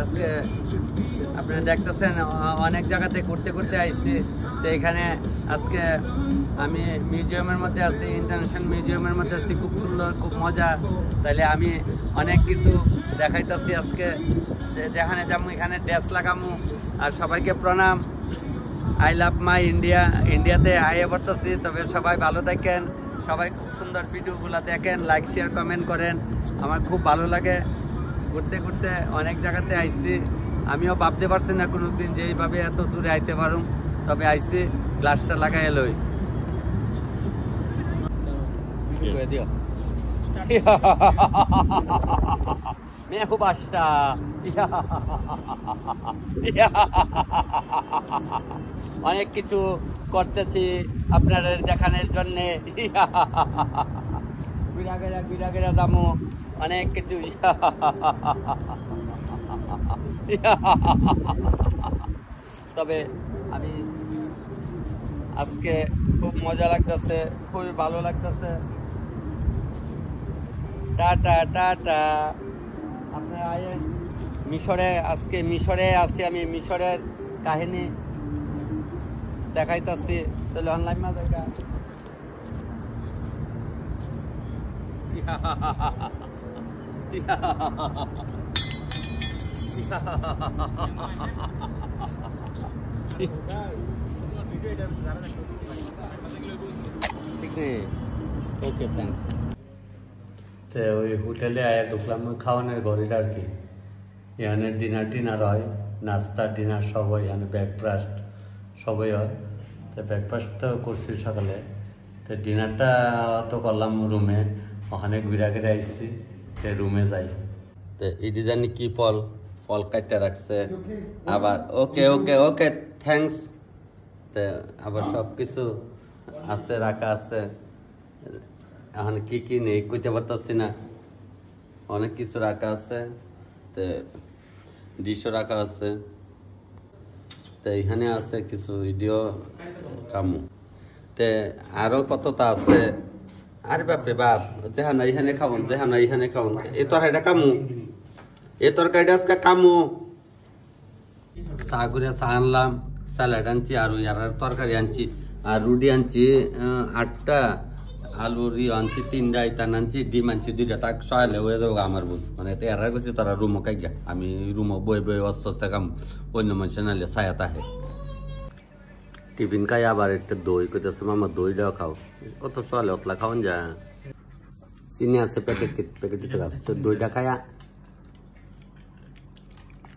আজকে আপনারা দেখতেছেন অনেক জায়গাতে ঘুরতে ঘুরতে আসছি। তো এখানে আজকে আমি মিউজিয়ামের মধ্যে আছি, ইন্টারন্যাশনাল মিউজিয়ামের মধ্যে আছি। খুব সুন্দর, খুব মজা। তাহলে আমি অনেক কিছু দেখাইতেছি আজকে। যেখানে যাবো এখানে ড্রেস লাগামু। আর সবাইকে প্রণাম। I love my India. ইন্ডিয়াতে আইয়ে পড়তেছি। তবে সবাই ভালো থাকেন, সবাই খুব সুন্দর ভিডিওগুলো দেখেন, লাইক শেয়ার কমেন্ট করেন। আমার খুব ভালো লাগে। ঘুরতে ঘুরতে অনেক জায়গাতে আইছি। আমিও ভাবতে পারছি না কোনোদিন যে এইভাবে এত দূরে আইতে পারুম। তবে আইছি, গ্লাসটা লাগাই লই। দিও মেহু বাসা অনেক কিছু করতেছি আপনাদের দেখানোর জন্যে। বিরাগেরা যাবো অনেক কিছু। তবে আমি আজকে খুব মজা লাগতেছে, খুবই ভালো লাগতেছে। Tata tata. আপনারা মিশরে, আজকে মিশরে আছি আমি। মিশরের কাহিনী দেখাইতেছি। তাহলে অনলাইন মা দেখা ওকে থ্যাংকস। তো ওই হোটেলে আয়া ঢুকলাম খাওয়ানোর ঘরের আর কি। এখানে ডিনার হয়, নাস্তা ডিনার সব হয়। এখানে ব্রেকফাস্ট সবই হয়। তো ব্রেকফাস্ট তো করছি সকালে। তো ডিনারটা তো করলাম রুমে। ওখানে ঘুরে ঘুরে আসছি। তো রুমে যাই। তো এই ডিজাইনে কি ফল কাটতে রাখছে আবার। ওকে ওকে ওকে থ্যাংকস। তো আবার সব কিছু আছে, রাখা আছে। এখন কি নেই কইতে পারতাছি না। অনেক কিছু রাখা আছে। তো ডিশও রাখা আছে। তো এখানে আছে কিছু ভিডিও কামু। তে আরো কতটা আছে। আরে বাপরে বাপ, যেহান এখানে খাবন, যেহান এখানে খাবন। এই তরকারিটা কামু, এই তরকারিটা আজকে কামু। চা করে চা আনলাম, স্যালাড আনছি, আর তরকারি আনছি, আর রুটি আনছি 8টা, আলুর আনছি 3টা, ইতান আনছি, ডিম আনছি 2টা। তাক সহালে হয়ে যাবো আমার বুঝ। মানে এরা গেছি তারা রুমও খাই গা। আমি রুমও বই অস্তে আস্তে কাম। অন্য মানুষ নাহলে ছায়া তাহে টিফিন খাই। আবার একটা দই কইতেছে মামা দইটাও খাও। অত সহালে অতলা খাওয়ান যা। চিনি আছে প্যাকেট দিতে খাও। দইটা খায়া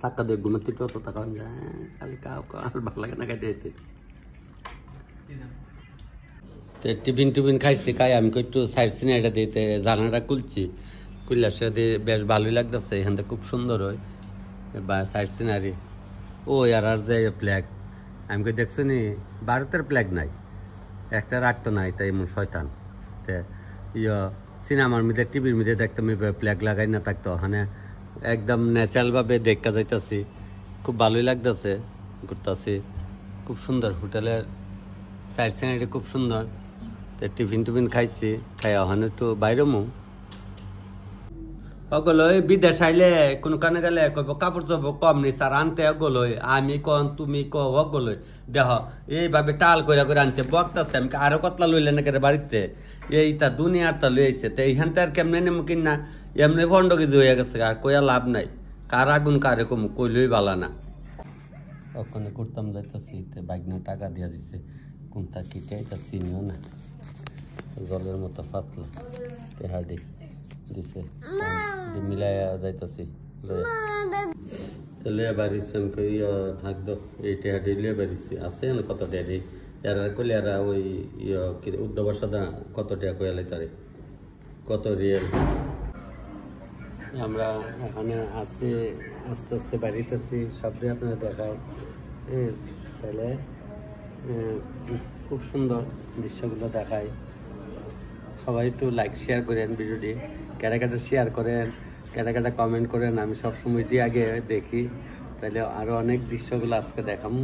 সাক্কা দই ঘুমাতে অত খাওয়ান যায়। খালি খাও আর ভালো লাগে না খাইতে যেতে। টিফিন খাইছি। খাই আমি একটু সাইড সিনারিটা দিতে জানাটা খুলছি। খুললে সাথে বেশ ভালোই লাগতেছে। এখান থেকে খুব সুন্দর হয় বা সাইড সিনারি। ও আর যে ফ্ল্যাগ আমি কই দেখছি নি, ভারতের ফ্ল্যাগ নাই, একটা রাখতো নাই। তাই এমন শয়তান। সিনেমার মধ্যে টিভির মধ্যে দেখতাম ফ্ল্যাগ লাগাই না থাকতো। ওখানে একদম ন্যাচারাল ভাবে দেখা যাইতেছি। খুব ভালোই লাগতেছে, ঘুরতেছি। খুব সুন্দর হোটেলের সাইড সিনারি, খুব সুন্দর। টিফিন খাইছি। খাই ওখানে একটু বাইরে মু অগলই বিদেশ আইলে কোন কানে গেলে কইব কাপড় চোপড় কম নি স্যার আনতে অগলই। আমি কন তুমি ক অগলই দেখ এইভাবে টাল করে আনছে বক্তাছে। আমি আরো কতলা লইলে না করে বাড়িতে এইটা দুনিয়ার তা লইছে। তো এইখান আর কেমনে নেমু কিনা এমনি ভন্ড কিছু হয়ে গেছে। আর কইয়া লাভ নাই। কার আগুন কারে কম কইলই বালা না। ওখানে করতাম যাইতেছি। বাইক না টাকা দিয়া দিছে। কোনটা কিটা এটা চিনিও না। জলের মতো পাতলা তেহাডি দিছে, মিলাইয়া যাইতেছি। লইয়া বাড়িছি আমি কই থাকতো এই টেহাডি লইয়া বাড়িছি। আছে না কত টেহাডি এরা কইলে এরা ওই উদ্যোগের সাদা কত টাকা কইয়া লাইতারে কত রিয়েল। আমরা এখানে আছি, আস্তে আস্তে বাড়িতেছি। সবটাই আপনারা দেখায়। তাহলে খুব সুন্দর দৃশ্যগুলো দেখায়। সবাই একটু লাইক শেয়ার করেন ভিডিওটি। কেটা শেয়ার করেন, কেটা কমেন্ট করেন। আমি সবসময় দিয়ে আগে দেখি। তাহলে আরো অনেক দৃশ্যগুলো আজকে দেখাম।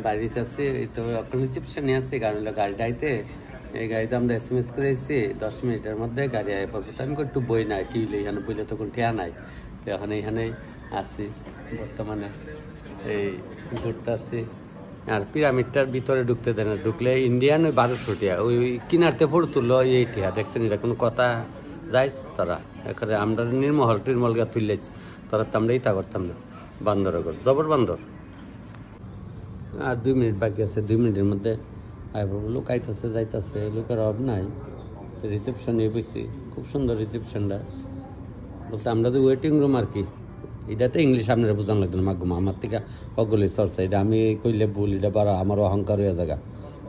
বাড়িতে আছি তো এখন রিসেপশন নিয়ে আসছি। কারণ হলো গাড়িটা আইতে, এই গাড়িতে আমরা SMS করে এসেছি 10 মিনিটের মধ্যে গাড়ি আয় পড়বো। তো আমি একটু বই না কি এখানে বইলে তখন ঠেয়া নাই। এখন এইখানে আছি বর্তমানে, এই ঘুরতে আসছি। আর পিরামিডটার ভিতরে ঢুকতে দেয় না, ঢুকলে ইন্ডিয়ান ওই 1200 টাকা, ওই কিনারতে ফোর তুললো এই টিয়া, দেখছেন এটা কোনো কথা যাইস তারা এখানে আমরা নির্মহল টিরমল গা তুললেছি, তোরা তো আমরা ইতা করতাম না, বান্দর জবর বান্দর। আর 2 মিনিট বাকি আছে, 2 মিনিটের মধ্যে আইব। লোক আইতেছে যাইতেছে, লোকের অভাব নাই। রিসেপশনে বসছি, খুব সুন্দর রিসেপশনটা, বলতে আমরা যে ওয়েটিং রুম আর কি, এটাতে ইংলিশ আপনারা বোঝান লাগতো না মাগুমা, আমার থেকে অগলি চর্চা, এটা আমি কইলে ভুল, এটা বারা আমার অহংকার হয়ে জায়গা,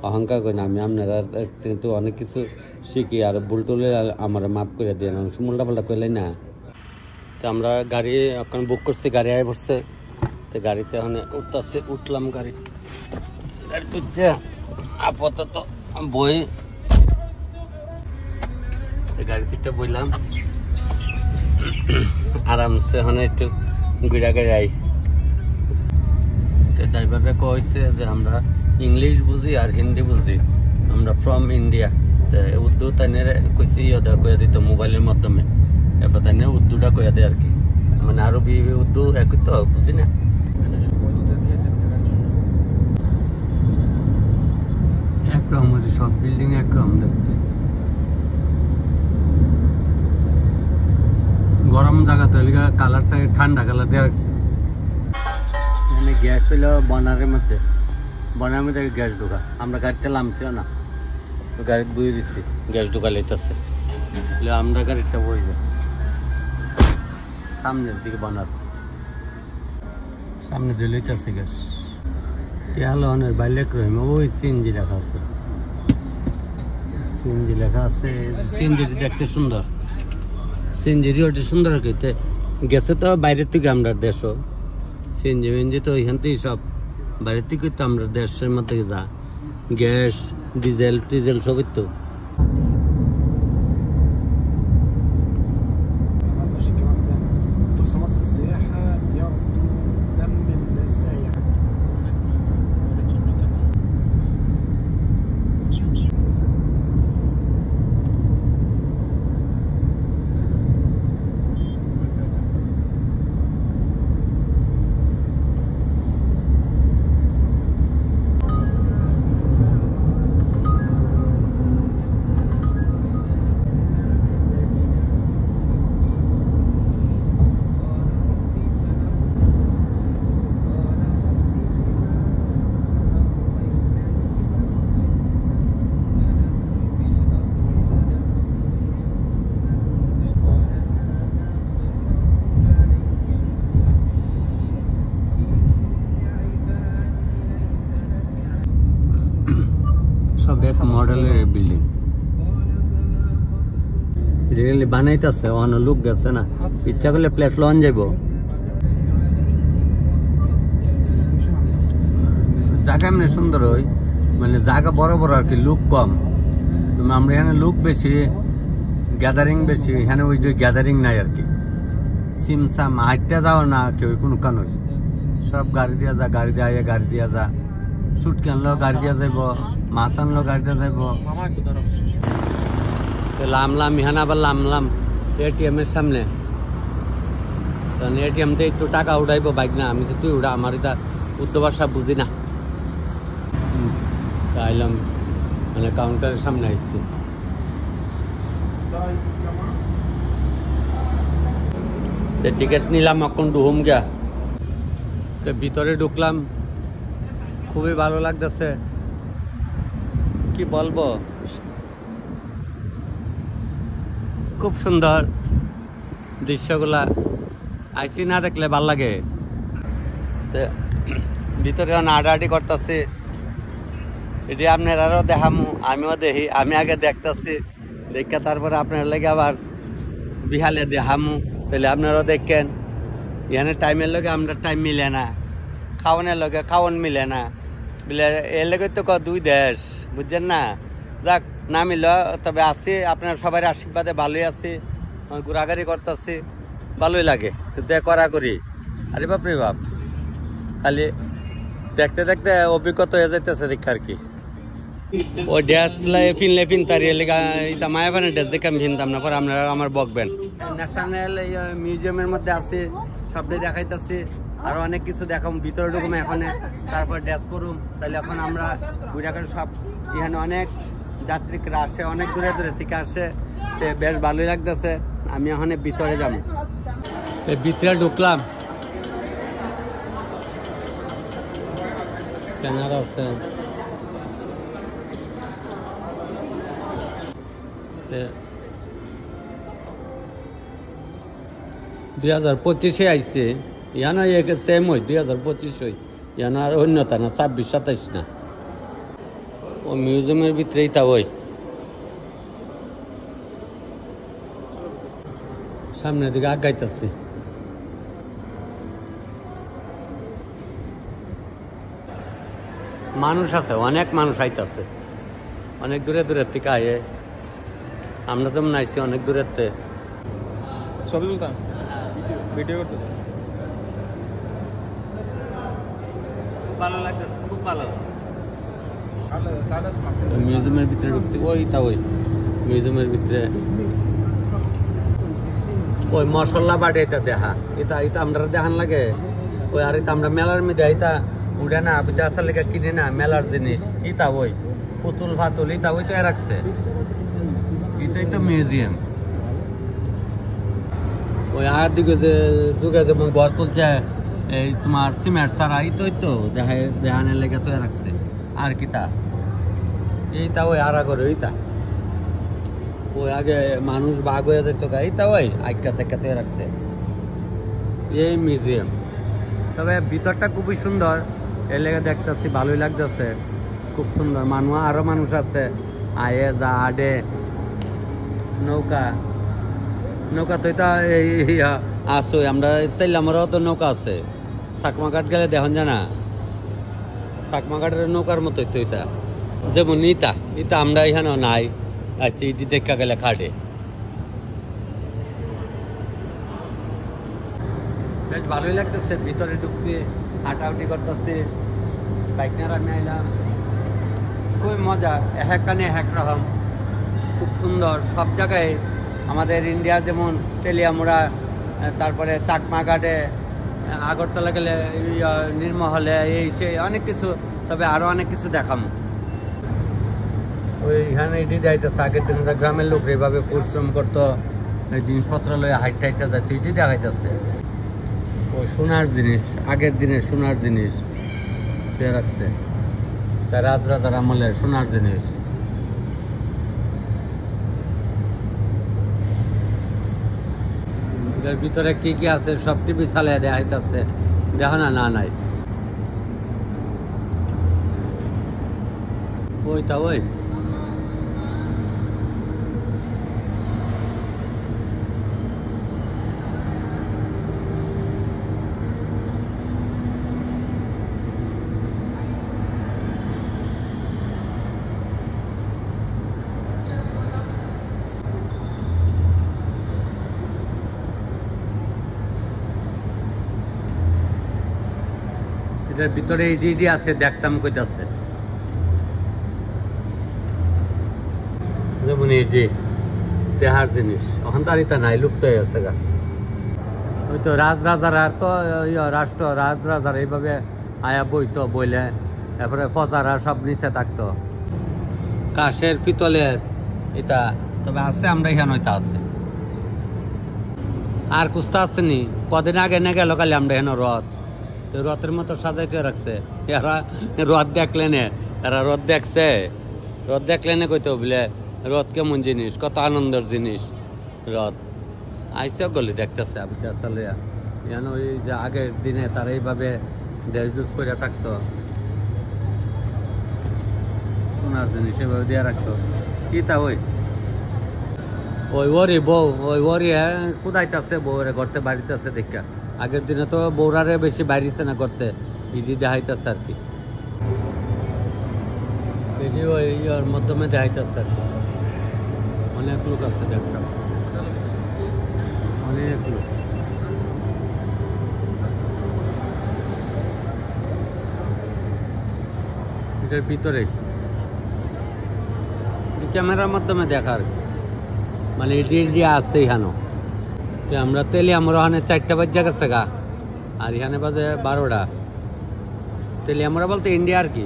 অহংকার করি না আমি, আপনারা কিন্তু অনেক কিছু শিখি, আর ভুল টুলে আমার মাফ করে দিয়ে না, উল্টা পাল্টা কইলে না। তো আমরা গাড়ি এখন বুক করছি, গাড়ি আয় পড়ছে, তো গাড়িতে এখন উঠতেছে, উঠলাম গাড়ি তুলতে, আপাতত বই গাড়িতে বইলাম আরামসে, এখন একটু ঘুরা গাড়ি আই। ড্রাইভাররা কইছে যে আমরা ইংলিশ বুঝি আর হিন্দি বুঝি, আমরা ফ্রম ইন্ডিয়া, উর্দু তাই কইছি ইয়ে কয়ে দিত মোবাইলের মাধ্যমে, এরপর তাই উর্দুটা কয়ে দেয় আর কি, মানে আরবি উর্দু একই তো বুঝি না। একরকম সব বিল্ডিং একরকম দেখতে, গরম জায়গা তো কালারটা ঠান্ডা কালার দিয়ে রাখছে। এখানে গ্যাস হইল বনারের মধ্যে, বনারের মধ্যে গ্যাস ঢোকা, আমরা গাড়িতে নামছিল না, তো গাড়ি বয়ে দিচ্ছি, গ্যাস ঢোকা লেতেছে, আমরা গাড়িটা বই যায় সামনের দিকে, বনার সামনে দিয়ে লেতেছে গ্যাস। হলো অনেক বাইলে রহিম, ওই সিএনজি লেখা আছে, সিএনজি লেখা আছে, সিএনজি দেখতে সুন্দর, সিএনজি ওটি সুন্দর খেতে গেছে তো বাইরের থেকে আমরা দেশও, সিএনজি মেনজি তো ওইখান থেকেই সব বাইরের থেকে তো আমরা দেশের মধ্যে যা গ্যাস ডিজেল টিজেল সবই তো। সব এক মডেলের বিল্ডিং, রিয়েলি বানাইতেছে, অন্য লোক গেছে না, ইচ্ছা করলে প্লেট লন যাব। জায়গা এমনি সুন্দর হয়, মানে জায়গা বড় বড় আর কি, লোক কম। আমরা এখানে লোক বেশি, গ্যাদারিং বেশি, এখানে ওই যে গ্যাদারিং নাই আর কি, সিমসাম হাইটটা যাও না কেউ কোনো কানই, সব গাড়ি দিয়া যা, গাড়ি দিয়ে আইয়া গাড়ি দিয়া যা, সুটকি আনলেও গাড়ি দিয়া যাইব, মাছ আনলেও গাড়ি দিয়া যাইব। লামলাম এখানে, আবার লামলাম এটিএম এর সামনে, এটিএম তে একটু টাকা উঠাইবো বাইক না, আমি তুই উঠা, আমার এটা উর্দু ভাষা বুঝি না, চাইলাম মানে কাউন্টারের সামনে আসছি। টিকিট নিলাম, এখন ঢুকুম গিয়া, ভিতরে ঢুকলাম, খুবই ভালো লাগতেছে, কি বলবো, খুব সুন্দর দৃশ্যগুলা, আইসি না দেখলে ভাল লাগে। ভিতরে আডাআডি করতেছি, এটি আপনারাও দেখামু, আমিও দেখি, আমি আগে দেখতেছি, দেখে তারপরে আপনার লাগে আবার বিহালে দেখামু, তাহলে আপনারাও দেখেন। এখানে টাইমের লগে আমরা টাইম মিলে না, খাওয়ানোর লগে খাওয়ান মিলে না, বলে এর লগে তো দুই দেশ, বুঝছেন না। যাক না মিল, তবে আছি আপনার সবার আশীর্বাদে ভালোই আছি, ঘোরাঘুরি করতেছি, ভালোই লাগে যে করা করি। আরে বাপ রে বাপ, খালি দেখতে দেখতে অভিজ্ঞতা হয়ে যাইতেছে দেখ আর কি। ও ড্রেস ফিনলে ফিনতারি এটা মায়াবানের ড্রেস দেখে আমি ফিনতাম না, পরে আপনারা আমার বকবেন। ন্যাশনাল মিউজিয়ামের মধ্যে আছে, সবটাই দেখাইতেছে। আরো অনেক কিছু দেখাম, ভিতরে ঢুকুম এখন, তারপর ড্যাশ করুম। তাহলে এখন আমরা বুড়াঘাট সব, এখানে অনেক যাত্রীরা আসে, অনেক দূরে দূরে থেকে আসে, বেশ ভালোই লাগতেছে। আমি এখন ভিতরে যাবো, ভিতরে ঢুকলাম। স্ক্যানার আছে, 2025 আইছে, ইয়ানা সেম হয় 2025 হয়, ইয়ানা আর অন্যতা না, 26-27 না। ও মিউজিয়ামের ভিতরেই তা ওই সামনের দিকে আগাইতেছে। মানুষ আছে, অনেক মানুষ আইতাছে, অনেক দূরে দূরের থেকে আয়ে। আমরা যেমন আইছি অনেক দূরের থেকে। ছবি তুলতাম, ভিডিও করতেছে, খুব ভালো লাগতেছে, খুব ভালো। মিউজিয়ামের ভিতরে ঢুকছি, ওইটা ওই মিউজিয়ামের ভিতরে ওই মশলা বাড়ি, এটা দেখা, এটা এটা আমরা দেখান লাগে। ওই আর এটা আমরা মেলার মধ্যে এটা উঠে না, বিদেশের লেগে কিনে না মেলার জিনিস, ইটা ওই পুতুল ফাতুল, ইটা ওই তো রাখছে, এটাই তো মিউজিয়াম। ওই আর দিকে যে যুগে যেমন ঘর তুলছে, এই তোমার সিমেন্ট ছাড়া, এই তো দেখানের লেগে তো রাখছে। আর কিতা এইটা ওই আরা করে, ওইটা ওই আগে মানুষ বাঘ হয়ে যেত, এইটা ওই আইকা সাইকাতে রাখছে, এই মিউজিয়াম। তবে ভিতরটা খুবই সুন্দর, এর লেগে দেখতেছি, ভালোই লাগতেছে, খুব সুন্দর। মানুষ আরো মানুষ আছে, আয়ে যা আডে, নৌকা নৌকা তো এটা আছে, আমরা তাইলে আমারও তো নৌকা আছে। চাকমাঘাট গেলে দেখুন জানা, চাকমাঘাটের নৌকার মতোই তো এটা, যেমন ইটা ইটা আমরা এখানেও নাই। আচ্ছা, ইটি দেখা গেলে খাটে, বেশ ভালোই লাগতেছে। ভিতরে ঢুকছি, হাঁটাহাঁটি করতেছি, বাইক নিয়ে আমি আইলাম, খুবই মজা। এক কানে এক রকম, খুব সুন্দর। সব জায়গায় আমাদের ইন্ডিয়া যেমন তেলিয়ামুড়া, তারপরে চাকমাঘাটে, আগরতলা গেলে নির্মহলে, এই সেই অনেক কিছু। তবে আরো অনেক কিছু দেখাম। ওইখানে এটি যাইতেছে, আগের দিন গ্রামের লোক এভাবে পরিশ্রম করতো, জিনিসপত্র লয়ে হাইটটা হাইটটা যাইতো, এটি দেখাইতেছে। ওই সোনার জিনিস, আগের দিনের সোনার জিনিস রাখছে, রাজরাজার আমলের সোনার জিনিস। এর ভিতরে কি কি আছে সব টিভি চালিয়ে দেখাইতেছে, দেখো না, না নাই ওইটা ওই এটার ভিতরে ইডি আছে, দেখতাম কইতাছে, যেমন ইডি দেহার জিনিস। এখন তার ইটা নাই, লুপ্ত হয়ে গেছে গা। ওই তো রাজরাজারা তো রাষ্ট্র রাজরাজার এইভাবে আয়া বইতো, বইলে তারপরে প্রজারা সব নিচে থাকতো। কাঠের পিতলের এটা তবে আছে, আমরা এখানে ওইটা আছে। আর কুস্তা আসেনি, কদিন আগে না গেল কালি আমরা এখানে রথ, তো রথের মতো সাজাইতে রাখছে। এরা রথ দেখলে নে, এরা রথ দেখছে, রথ দেখলে নে কইতো বলে রথ কেমন জিনিস, কত আনন্দের জিনিস রথ। আইসে গলি দেখতেছে, আমি আসলে যেন ওই যে আগের দিনে তারা এইভাবে দেশ জুজ করে থাকতো, সোনার জিনিস এভাবে দিয়ে রাখতো। কি তা ওই ওই ওরি বউ, ওই ওরি কোদাইতেছে বউরে করতে, বাড়িতে আছে দেখা। আগের দিনে তো বৌরারে বেশি বাইরেছে না করতে, ইডি দেখাইতেছে আর কি, ইডি ওই ওর মাধ্যমে দেখাইতেছে আর কি। অনেক লোক আছে দেখতাম, অনেক লোক। এটার ভিতরে ক্যামেরার মাধ্যমে দেখার, মানে ইডি ইডি আছে এখানে। আমরা তেলিয়ামুড়া ওখানে 4টা বাজে গেছে গা, আর এখানে বাজে 12টা। তেলিয়ামুড়া বলতে ইন্ডিয়া আর কি।